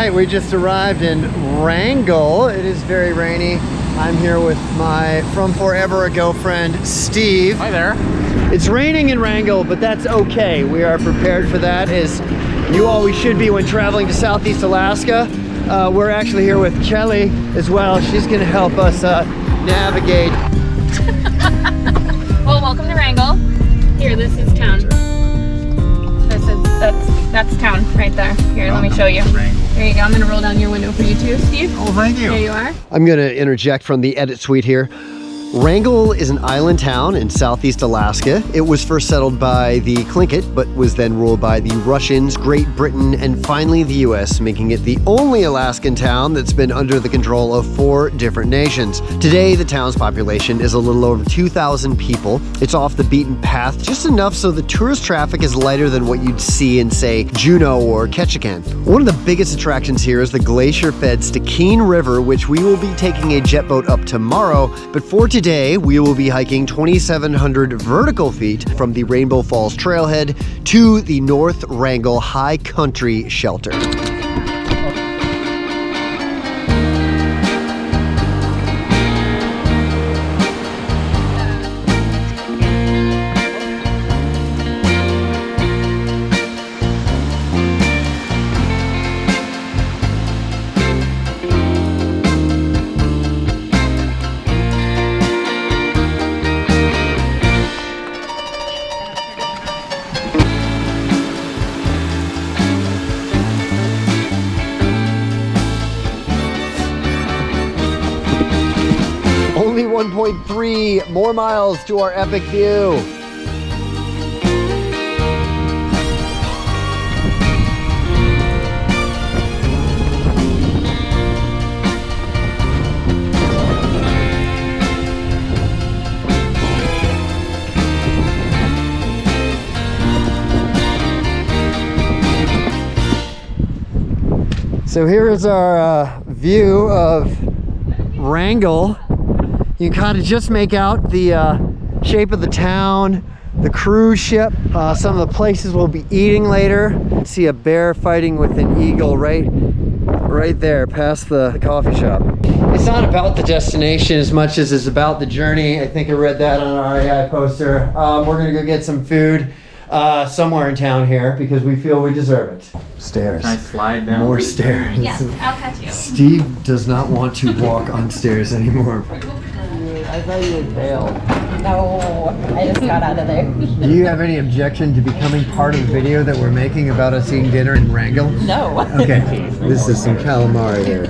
right, we just arrived in Wrangell. It is very rainy. I'm here with my from forever ago friend, Steve. Hi there. It's raining in Wrangell, but that's okay. We are prepared for that, as you always should be when traveling to Southeast Alaska. We're actually here with Kelly as well. She's gonna help us navigate. Well, welcome to Wrangell. Here, this is town. That's town right there. Here, let me show you. There you go. I'm gonna roll down your window for you too, Steve. Oh, thank you. Here you are. I'm gonna interject from the edit suite here. Wrangell is an island town in Southeast Alaska. It was first settled by the Tlingit, but was then ruled by the Russians, Great Britain, and finally the US, making it the only Alaskan town that's been under the control of 4 different nations. Today, the town's population is a little over 2,000 people. It's off the beaten path, just enough so the tourist traffic is lighter than what you'd see in, say, Juneau or Ketchikan. One of the biggest attractions here is the glacier-fed Stikine River, which we will be taking a jet boat up tomorrow, but for today, we will be hiking 2,700 vertical feet from the Rainbow Falls trailhead to the North Wrangell High Country Shelter. Only 1.3 more miles to our epic view. So here is our view of Wrangell. You can kind of just make out the shape of the town, the cruise ship, some of the places we'll be eating later. See a bear fighting with an eagle right there past the coffee shop. It's not about the destination as much as it's about the journey. I think I read that on our REI poster. We're gonna go get some food somewhere in town here because we feel we deserve it. Stairs. Can I slide down? More stairs. Yes, I'll catch you. Steve does not want to walk on stairs anymore. I thought you had bailed. No, I just got out of there. Do you have any objection to becoming part of the video that we're making about us eating dinner in Wrangell? No. Okay, this is some calamari here.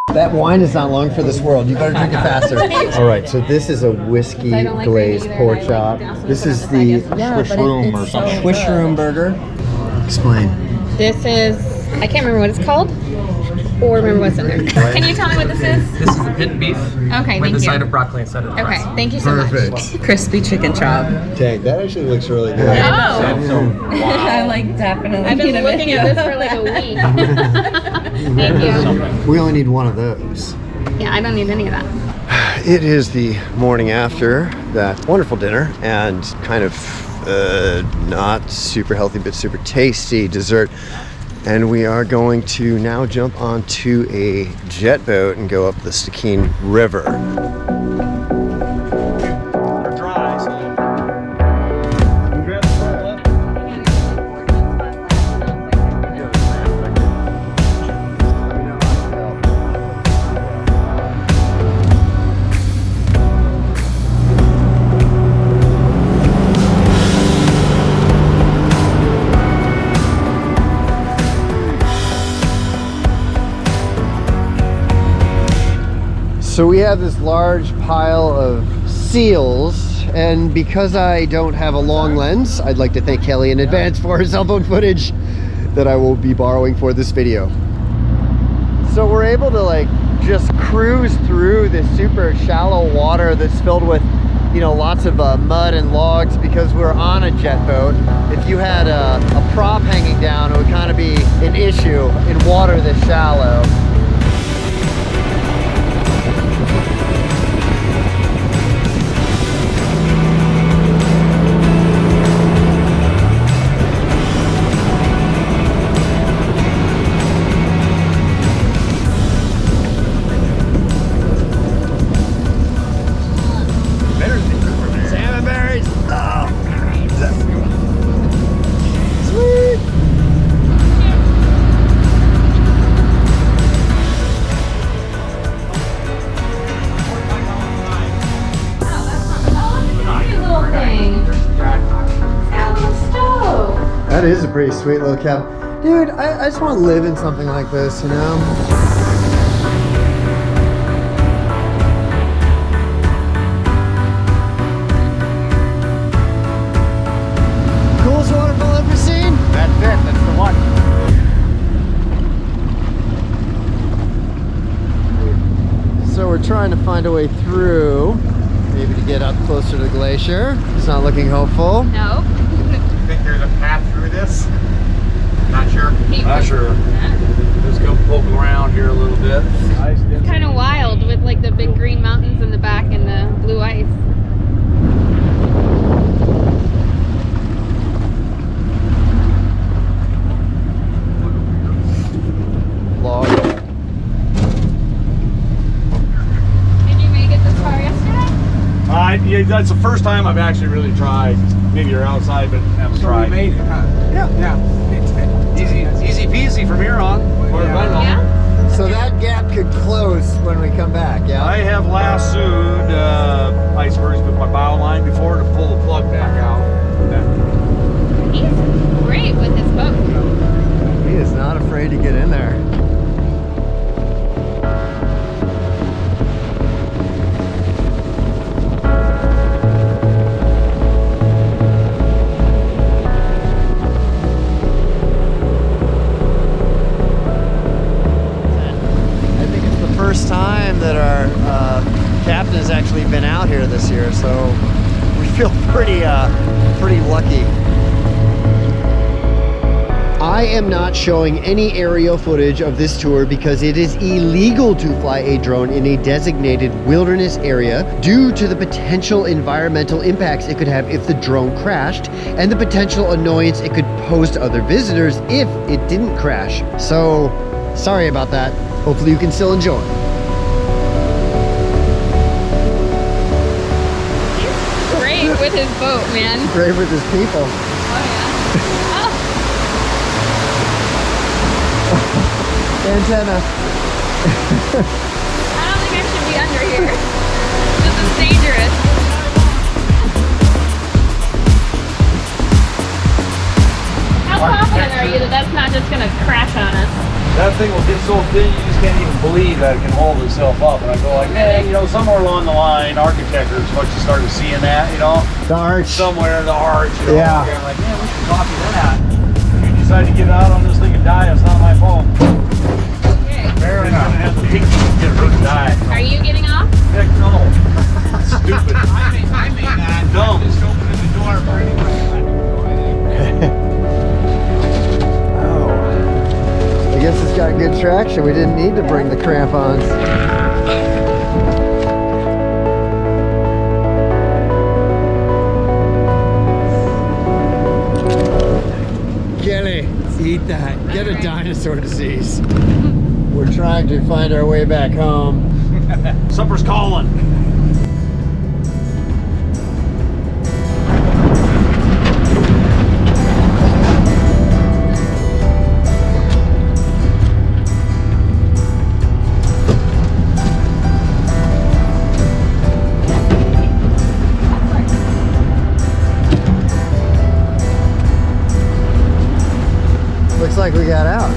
That wine is not long for this world. You better drink it faster. All right, so this is a whiskey glazed pork chop. This is the Shroom or something. Shroom burger. Explain. This is, I can't remember what it's called or remember what's in there. Can you tell me what this is? This is the pit beef. Okay, with thank a side you. of broccoli instead of the Okay, rice. thank you so much. Perfect. Crispy chicken chop. Dang, that actually looks really good. Oh, I like definitely. I've been looking at this for like a week. Thank you. We only need one of those. Yeah, I don't need any of that. It is the morning after that wonderful dinner and kind of not super healthy but super tasty dessert. And we are going to now jump onto a jet boat and go up the Stikine River. So we have this large pile of seals, and because I don't have a long lens, I'd like to thank Kelly in advance for his cell phone footage that I will be borrowing for this video. So we're able to like just cruise through this super shallow water that's filled with, you know, lots of mud and logs because we're on a jet boat. If you had a prop hanging down, it would kind of be an issue in water this shallow. is a pretty sweet little cabin. Dude, I just want to live in something like this, you know? Coolest waterfall ever seen? That's it. That's the one. So we're trying to find a way through, maybe to get up closer to the glacier. It's not looking hopeful. No. Think there's a path through this? Not sure. Not sure. Let's go poke around here a little bit. It's kind of wild with like the big green mountains in the back and the blue ice. Log. Did you make it this far yesterday? Yeah, that's the first time I've actually really tried. Maybe you're outside, but haven't tried. made it, huh? Yeah. Easy peasy from here on. Yeah. So that gap could close when we come back, yeah? I have lassoed icebergs with my bow line before to pull the plug back out. He's great with his boat. He is not afraid to get in there. First time that our captain has actually been out here this year, so we feel pretty lucky. I am not showing any aerial footage of this tour because it is illegal to fly a drone in a designated wilderness area due to the potential environmental impacts it could have if the drone crashed and the potential annoyance it could pose to other visitors if it didn't crash. So, sorry about that. Hopefully you can still enjoy. He's great with his boat, man. Great with his people. Oh yeah. Oh. Antenna. I don't think I should be under here. This is dangerous. How confident are you that that's not just gonna crash on us? That thing will get so thin you just can't even believe that it can hold itself up. And I go like, hey, you know, somewhere along the line, architecture is what you started seeing that, you know? The arch. Somewhere in the arch, you know? Yeah. I'm like, man, we should copy that. If you decide to get out on this thing and die, it's not my fault. Okay. Fair enough. Have to get hurt and die. Are you getting off? Heck no. Stupid. I may not. Dumb. Just opening the door for anyone. I guess it's got good traction. We didn't need to bring the crampons. Kelly, eat that. Get a dinosaur disease. We're trying to find our way back home. Supper's calling. Looks like we got out.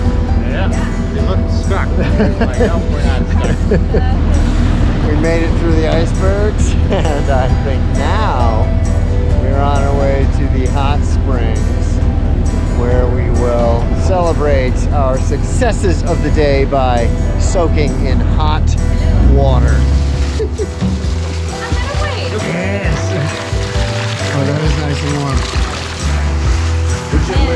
Yeah. They look stuck. Like, no, we're not stuck. We made it through the icebergs, and I think now we're on our way to the hot springs, where we will celebrate our successes of the day by soaking in hot water. I'm gonna wait. Yes. Oh, that is nice and warm. Man,